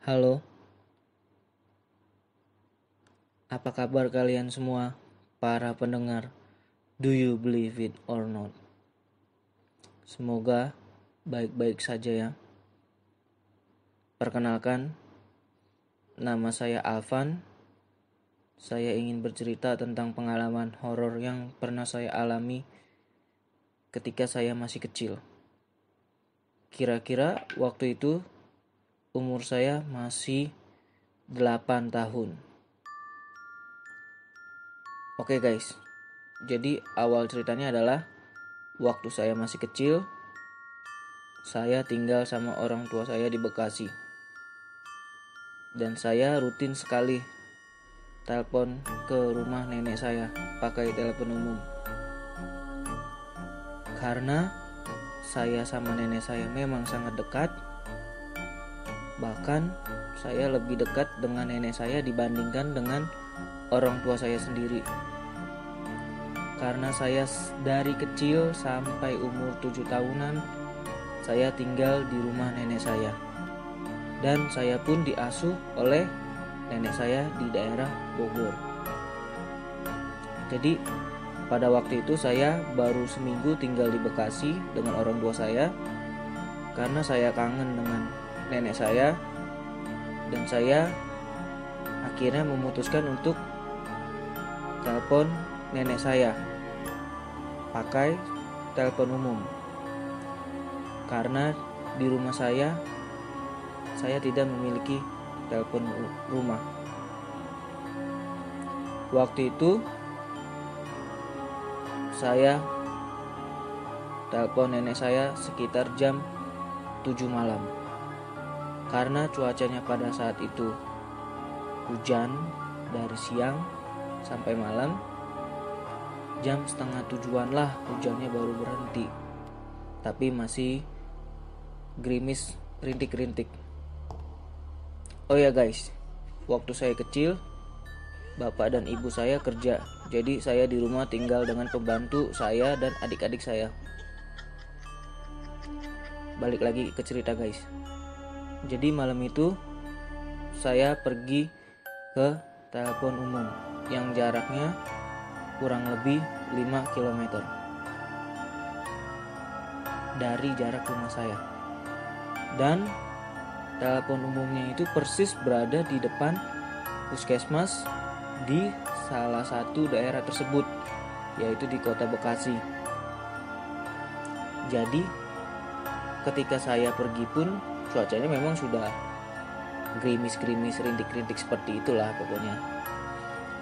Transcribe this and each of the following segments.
Halo, apa kabar kalian semua, para pendengar? Do you believe it or not? Semoga baik-baik saja ya. Perkenalkan, nama saya Alvan. Saya ingin bercerita tentang pengalaman horor yang pernah saya alami ketika saya masih kecil. Kira-kira waktu itu umur saya masih 8 tahun. Oke guys, jadi awal ceritanya adalah waktu saya masih kecil, saya tinggal sama orang tua saya di Bekasi. Dan saya rutin sekali telepon ke rumah nenek saya pakai telepon umum. Karena saya sama nenek saya memang sangat dekat. Bahkan saya lebih dekat dengan nenek saya dibandingkan dengan orang tua saya sendiri. Karena saya dari kecil sampai umur 7 tahunan saya tinggal di rumah nenek saya. Dan saya pun diasuh oleh nenek saya di daerah Bogor. Jadi pada waktu itu saya baru seminggu tinggal di Bekasi dengan orang tua saya. Karena saya kangen dengan nenek saya. Dan saya akhirnya memutuskan untuk telepon nenek saya pakai telepon umum. Karena di rumah saya tidak memiliki telepon rumah. Waktu itu saya telepon nenek saya sekitar jam 7 malam. Karena cuacanya pada saat itu hujan dari siang sampai malam. Jam setengah 7-an lah hujannya baru berhenti. Tapi masih gerimis rintik-rintik. Oh ya guys, waktu saya kecil bapak dan ibu saya kerja. Jadi saya di rumah tinggal dengan pembantu saya dan adik-adik saya. Balik lagi ke cerita guys. Jadi malam itu saya pergi ke telepon umum yang jaraknya kurang lebih 5 km dari jarak rumah saya. Dan telepon umumnya itu persis berada di depan puskesmas di salah satu daerah tersebut, yaitu di kota Bekasi. Jadi ketika saya pergi pun cuacanya memang sudah gerimis-gerimis rintik-rintik seperti itulah pokoknya.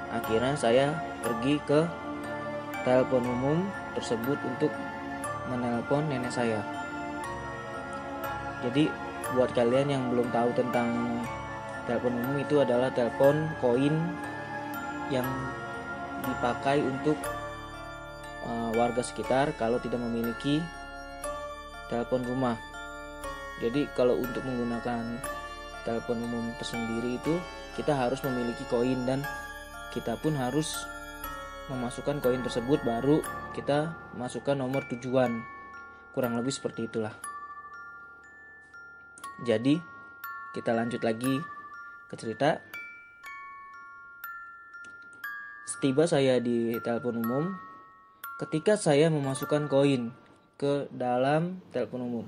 Akhirnya saya pergi ke telepon umum tersebut untuk menelpon nenek saya. Jadi buat kalian yang belum tahu tentang telepon umum, itu adalah telepon koin yang dipakai untuk warga sekitar kalau tidak memiliki telepon rumah. Jadi kalau untuk menggunakan telepon umum tersendiri itu kita harus memiliki koin, dan kita pun harus memasukkan koin tersebut baru kita masukkan nomor tujuan. Kurang lebih seperti itulah. Jadi kita lanjut lagi ke cerita. Setiba saya di telepon umum, ketika saya memasukkan koin ke dalam telepon umum,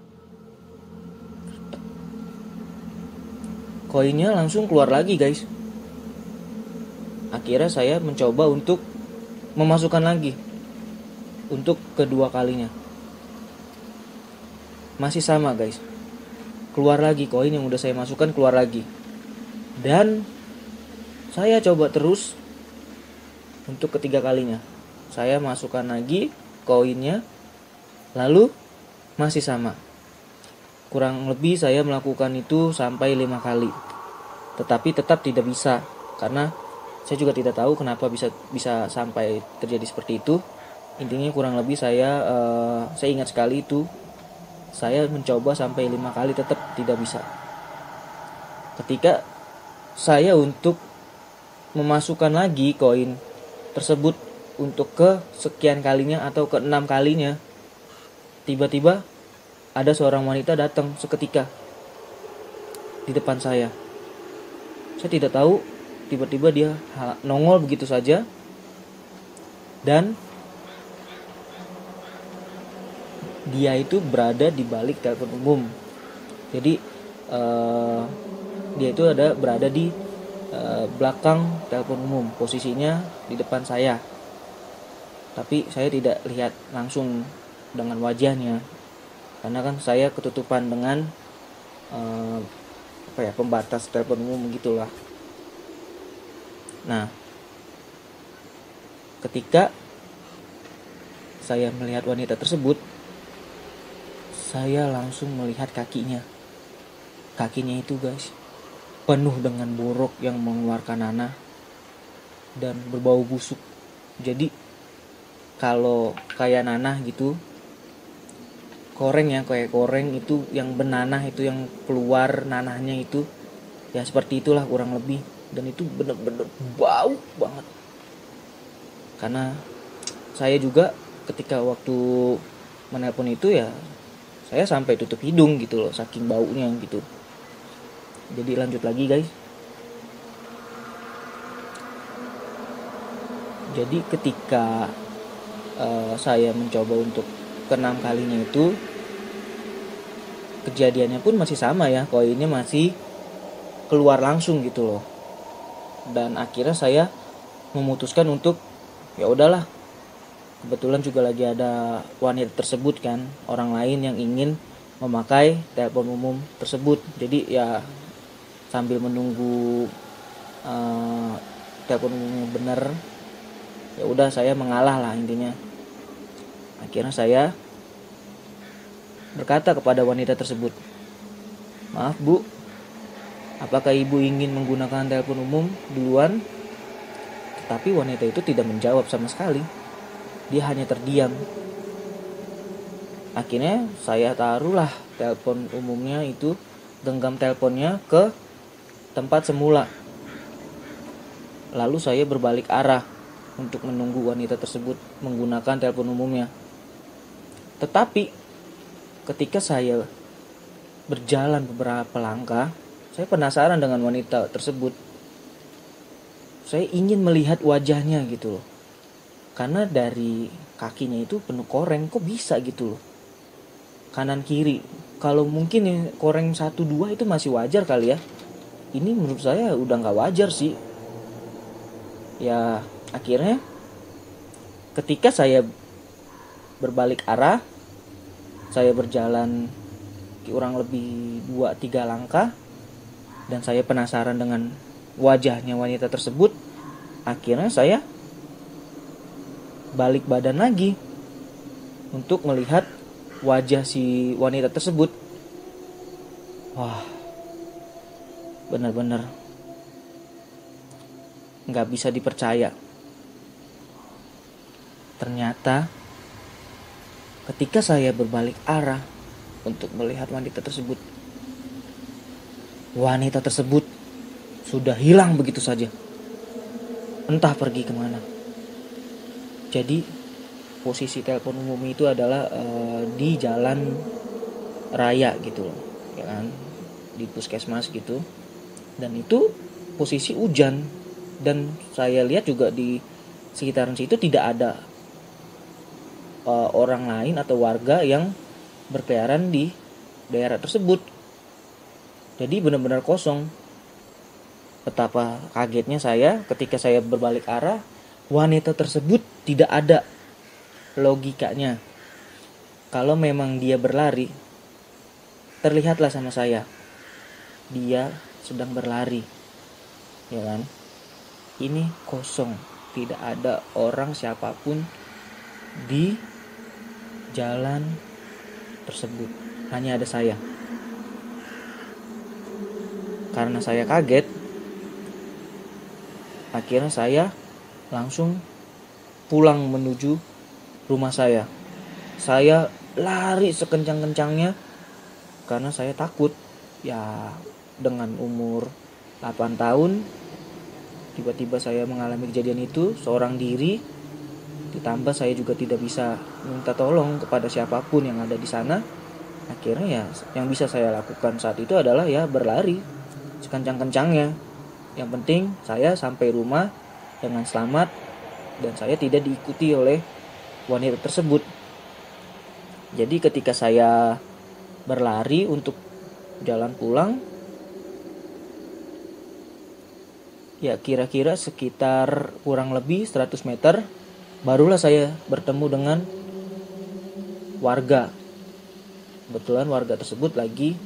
koinnya langsung keluar lagi guys. Akhirnya saya mencoba untuk memasukkan lagi untuk kedua kalinya. Masih sama guys, keluar lagi koin yang udah saya masukkan, keluar lagi. Dan saya coba terus untuk ketiga kalinya. Saya masukkan lagi koinnya, lalu masih sama. Kurang lebih saya melakukan itu sampai 5 kali. Tetapi tetap tidak bisa, karena saya juga tidak tahu kenapa bisa sampai terjadi seperti itu. Intinya kurang lebih saya ingat sekali itu saya mencoba sampai 5 kali tetap tidak bisa. Ketika saya untuk memasukkan lagi koin tersebut untuk ke sekian kalinya atau ke 6 kalinya, tiba-tiba ada seorang wanita datang seketika di depan saya. Saya tidak tahu, tiba-tiba dia nongol begitu saja, dan dia itu berada di balik telepon umum. Jadi dia itu berada di belakang telepon umum, posisinya di depan saya. Tapi saya tidak lihat langsung dengan wajahnya, karena kan saya ketutupan dengan pembatas telepon umum gitulah. Nah, ketika saya melihat wanita tersebut, saya langsung melihat kakinya. Kakinya itu guys, penuh dengan borok yang mengeluarkan nanah dan berbau busuk. Jadi kalau kayak nanah gitu, kayak koreng itu yang benanah, itu yang keluar nanahnya itu, ya seperti itulah kurang lebih. Dan itu bener-bener bau banget. Karena saya juga ketika waktu menelpon itu ya, saya sampai tutup hidung gitu loh, saking baunya gitu. Jadi lanjut lagi guys. Jadi ketika saya mencoba untuk keenam kalinya itu, kejadiannya pun masih sama ya, koinnya masih keluar langsung gitu loh. Dan akhirnya saya memutuskan untuk ya udahlah, kebetulan juga lagi ada wanita tersebut kan, orang lain yang ingin memakai telepon umum tersebut. Jadi ya sambil menunggu telepon umumnya bener, ya udah saya mengalah lah intinya. Akhirnya saya berkata kepada wanita tersebut, "Maaf Bu, apakah Ibu ingin menggunakan telepon umum duluan?" Tetapi wanita itu tidak menjawab sama sekali. Dia hanya terdiam. Akhirnya saya taruhlah telepon umumnya itu, genggam teleponnya ke tempat semula. Lalu saya berbalik arah untuk menunggu wanita tersebut menggunakan telepon umumnya. Tetapi ketika saya berjalan beberapa langkah, saya penasaran dengan wanita tersebut. Saya ingin melihat wajahnya gitu loh. Karena dari kakinya itu penuh koreng, kok bisa gitu loh. Kanan kiri. Kalau mungkin ya koreng 1-2 itu masih wajar kali ya. Ini menurut saya udah gak wajar sih. Ya akhirnya ketika saya berbalik arah, saya berjalan kurang lebih 2-3 langkah, dan saya penasaran dengan wajahnya wanita tersebut. Akhirnya saya balik badan lagi untuk melihat wajah si wanita tersebut. Wah, benar-benar gak bisa dipercaya. Ternyata ketika saya berbalik arah untuk melihat wanita tersebut, wanita tersebut sudah hilang begitu saja. Entah pergi kemana. Jadi posisi telepon umum itu adalah di jalan raya gitu loh, ya kan, di puskesmas gitu. Dan itu posisi hujan, dan saya lihat juga di sekitaran situ tidak ada orang lain atau warga yang berkeliaran di daerah tersebut. Jadi benar-benar kosong. Betapa kagetnya saya ketika saya berbalik arah, wanita tersebut tidak ada. Logikanya, kalau memang dia berlari, terlihatlah sama saya dia sedang berlari, ya kan. Ini kosong, tidak ada orang siapapun di jalan tersebut, hanya ada saya. Karena saya kaget, akhirnya saya langsung pulang menuju rumah saya. Saya lari sekencang-kencangnya karena saya takut. Ya, dengan umur 8 tahun tiba-tiba saya mengalami kejadian itu seorang diri. Ditambah saya juga tidak bisa minta tolong kepada siapapun yang ada di sana. Akhirnya ya yang bisa saya lakukan saat itu adalah ya berlari sekencang-kencangnya. Yang penting saya sampai rumah dengan selamat dan saya tidak diikuti oleh wanita tersebut. Jadi ketika saya berlari untuk jalan pulang, ya kira-kira sekitar kurang lebih 100 meter, barulah saya bertemu dengan warga. Kebetulan warga tersebut lagi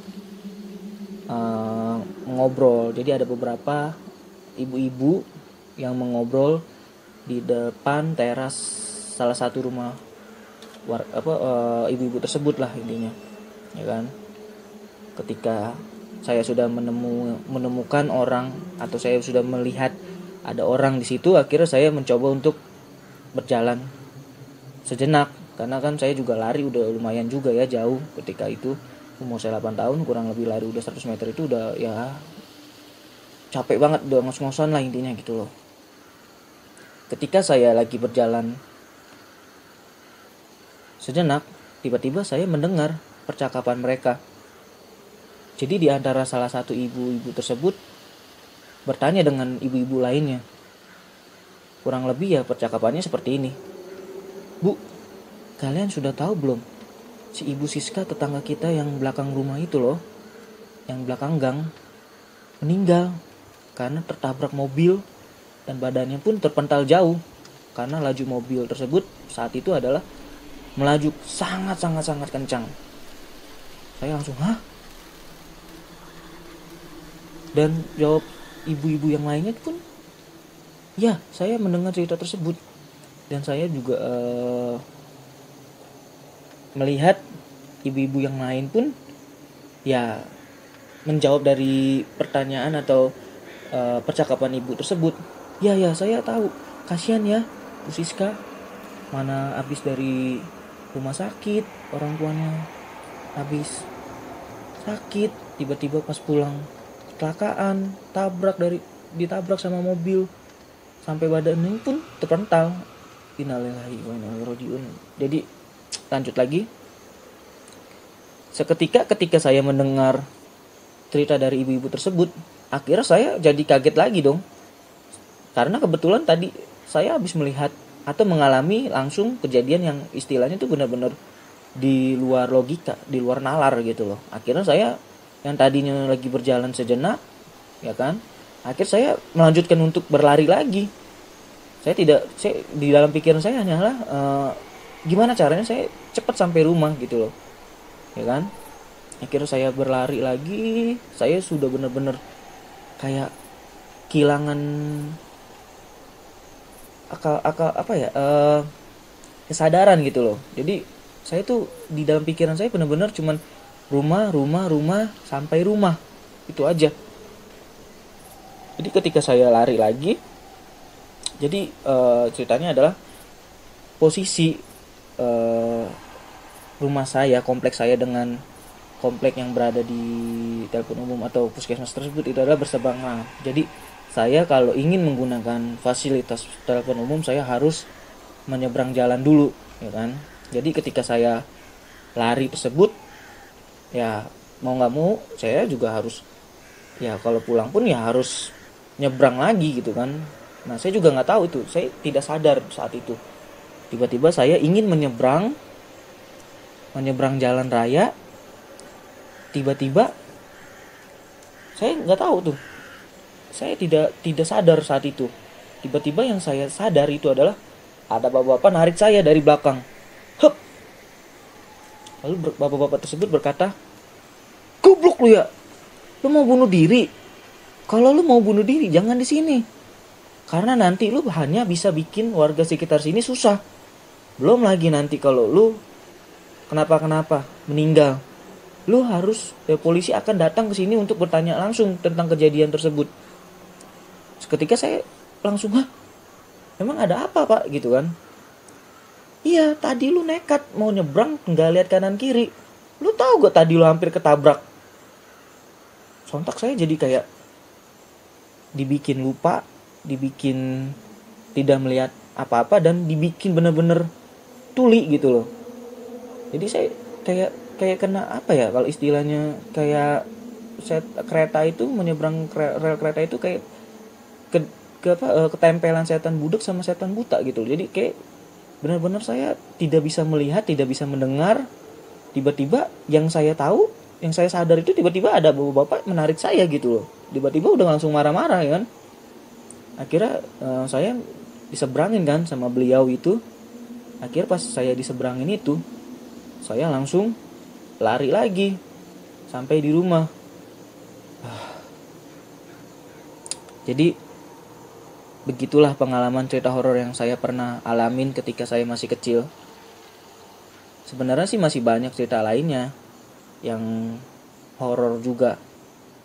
mengobrol. Jadi ada beberapa ibu-ibu yang mengobrol di depan teras salah satu rumah ibu-ibu tersebut lah intinya, ya kan. Ketika saya sudah menemukan orang atau saya sudah melihat ada orang di situ, akhirnya saya mencoba untuk berjalan sejenak, karena kan saya juga lari udah lumayan juga ya, jauh ketika itu. Umur saya 8 tahun, kurang lebih lari udah 100 meter itu udah ya capek banget, udah ngos-ngosan lah intinya gitu loh. Ketika saya lagi berjalan sejenak, tiba-tiba saya mendengar percakapan mereka. Jadi di antara salah satu ibu-ibu tersebut bertanya dengan ibu-ibu lainnya. Kurang lebih ya percakapannya seperti ini. Bu, kalian sudah tahu belum? Si Ibu Siska tetangga kita yang belakang rumah itu loh, yang belakang gang, meninggal karena tertabrak mobil dan badannya pun terpental jauh karena laju mobil tersebut saat itu adalah melaju sangat kencang. Saya langsung, hah? Dan jawab ibu-ibu yang lainnya pun, ya saya mendengar cerita tersebut. Dan saya juga melihat ibu-ibu yang lain pun ya menjawab dari pertanyaan atau percakapan ibu tersebut. Ya saya tahu, kasihan ya Bu Siska, mana habis dari rumah sakit, orang tuanya habis sakit, tiba-tiba pas pulang kecelakaan, ditabrak sama mobil sampai badannya pun terpental. Innalillahi wa inna ilaihi raji'un. Jadi lanjut lagi. Seketika ketika saya mendengar cerita dari ibu-ibu tersebut, akhirnya saya jadi kaget lagi dong. Karena kebetulan tadi saya habis melihat atau mengalami langsung kejadian yang istilahnya itu benar-benar di luar logika, di luar nalar gitu loh. Akhirnya saya yang tadinya lagi berjalan sejenak, ya kan, akhirnya saya melanjutkan untuk berlari lagi. Saya di dalam pikiran saya hanyalah gimana caranya saya cepat sampai rumah gitu loh, ya kan. Akhirnya saya berlari lagi, saya sudah benar-benar kayak kehilangan akal kesadaran gitu loh. Jadi saya tuh di dalam pikiran saya benar-benar cuman rumah sampai rumah, itu aja. Jadi ketika saya lari lagi, jadi ceritanya adalah posisi rumah saya, kompleks saya dengan komplek yang berada di telepon umum atau puskesmas tersebut itu adalah berseberangan. Jadi saya kalau ingin menggunakan fasilitas telepon umum, saya harus menyeberang jalan dulu, ya kan. Jadi ketika saya lari tersebut, ya mau nggak mau saya juga harus, ya kalau pulang pun ya harus nyebrang lagi gitu kan. Nah saya juga nggak tahu itu, saya tidak sadar saat itu. Tiba-tiba saya ingin menyeberang jalan raya. Tiba-tiba saya nggak tahu tuh, saya tidak sadar saat itu. Tiba-tiba yang saya sadar itu adalah ada bapak-bapak narik saya dari belakang. Hup. Lalu bapak-bapak tersebut berkata, goblok lu ya, lu mau bunuh diri? Kalau lu mau bunuh diri jangan di sini, karena nanti lu hanya bisa bikin warga sekitar sini susah. Belum lagi nanti kalau lu kenapa meninggal, lu harus polisi akan datang ke sini untuk bertanya langsung tentang kejadian tersebut. Seketika saya langsung, hah? Emang ada apa pak? Gitu kan. Iya, tadi lu nekat mau nyebrang nggak lihat kanan kiri. Lu tahu gak tadi lu hampir ketabrak? Sontak saya jadi kayak dibikin lupa, dibikin tidak melihat apa-apa, dan dibikin bener-bener tuli gitu loh. Jadi saya kayak kena apa ya, kalau istilahnya kayak kereta itu menyeberang rel kereta itu kayak ketempelan setan budak sama setan buta gitu. Jadi kayak benar-benar saya tidak bisa melihat, tidak bisa mendengar. Tiba-tiba yang saya tahu, yang saya sadar itu tiba-tiba ada bapak-bapak menarik saya gitu loh. Tiba-tiba udah langsung marah-marah ya kan. Akhirnya saya diseberangin kan sama beliau itu. Akhirnya pas saya diseberangin itu, saya langsung lari lagi sampai di rumah. Jadi begitulah pengalaman cerita horor yang saya pernah alamin ketika saya masih kecil. Sebenarnya sih masih banyak cerita lainnya yang horor juga,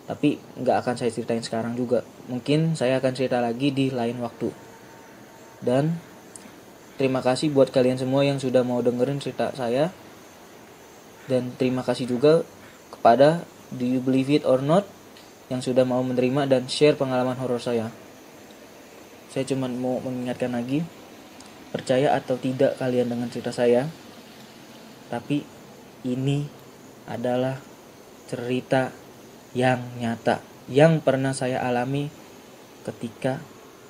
tapi nggak akan saya ceritain sekarang juga. Mungkin saya akan cerita lagi di lain waktu. Dan terima kasih buat kalian semua yang sudah mau dengerin cerita saya. Dan terima kasih juga kepada Do You Believe It or Not yang sudah mau menerima dan share pengalaman horor saya. Saya cuma mau mengingatkan lagi, percaya atau tidak kalian dengan cerita saya, tapi ini adalah cerita yang nyata, yang pernah saya alami ketika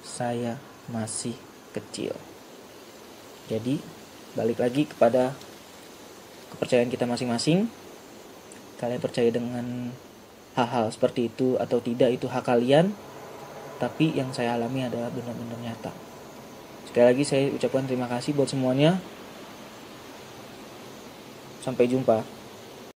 saya masih kecil. Jadi balik lagi kepada kepercayaan kita masing-masing. Kalian percaya dengan hal-hal seperti itu atau tidak, itu hak kalian. Tapi yang saya alami adalah benar-benar nyata. Sekali lagi saya ucapkan terima kasih buat semuanya. Sampai jumpa.